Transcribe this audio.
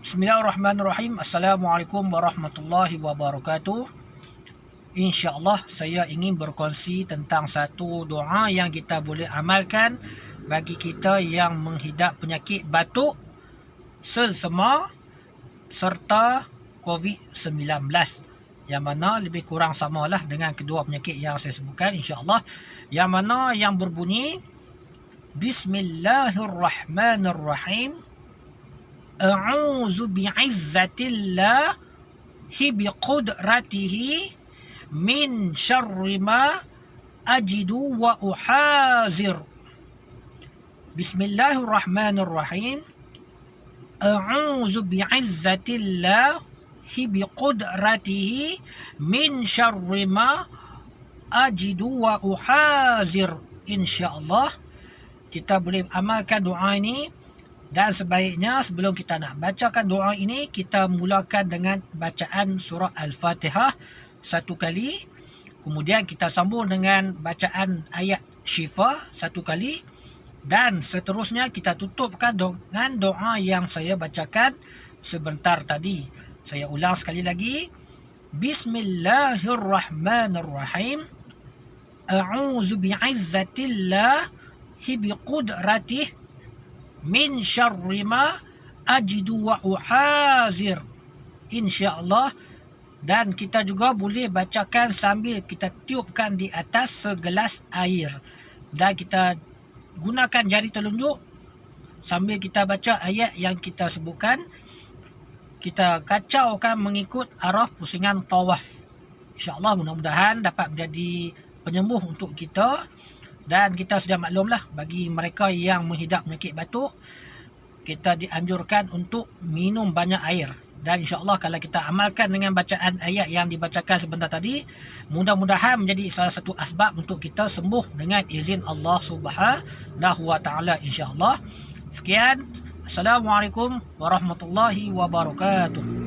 Bismillahirrahmanirrahim. Assalamualaikum warahmatullahi wabarakatuh. InsyaAllah saya ingin berkongsi tentang satu doa yang kita boleh amalkan bagi kita yang menghidap penyakit batuk, selsema serta COVID-19, yang mana lebih kurang samalah dengan kedua penyakit yang saya sebutkan insyaAllah, yang mana yang berbunyi Bismillahirrahmanirrahim. A'udzu bi'izzatillahi biqudratihi min syarri ma ajidu wa uhazir. Bismillahirrahmanirrahim. A'udzu bi'izzatillahi biqudratihi min syarri ma ajidu wa uhazir. InsyaAllah kita boleh amalkan doa ini. Dan sebaiknya sebelum kita nak bacakan doa ini, kita mulakan dengan bacaan surah Al-Fatihah satu kali. Kemudian kita sambung dengan bacaan ayat syifa satu kali. Dan seterusnya kita tutupkan dengan doa yang saya bacakan sebentar tadi. Saya ulang sekali lagi. Bismillahirrahmanirrahim. A'udzu bi'izzatillahi biqudratihi min syarri ma ajidu wa uhazir. InsyaAllah. Dan kita juga boleh bacakan sambil kita tiupkan di atas segelas air. Dan kita gunakan jari telunjuk sambil kita baca ayat yang kita sebutkan. Kita kacaukan mengikut arah pusingan tawaf. InsyaAllah mudah-mudahan dapat menjadi penyembuh untuk kita. Dan kita sudah maklumlah, bagi mereka yang menghidap penyakit batuk, kita dianjurkan untuk minum banyak air. Dan insyaAllah kalau kita amalkan dengan bacaan ayat yang dibacakan sebentar tadi, mudah-mudahan menjadi salah satu asbab untuk kita sembuh dengan izin Allah Subhanahu wa ta'ala insyaAllah. Sekian. Assalamualaikum warahmatullahi wabarakatuh.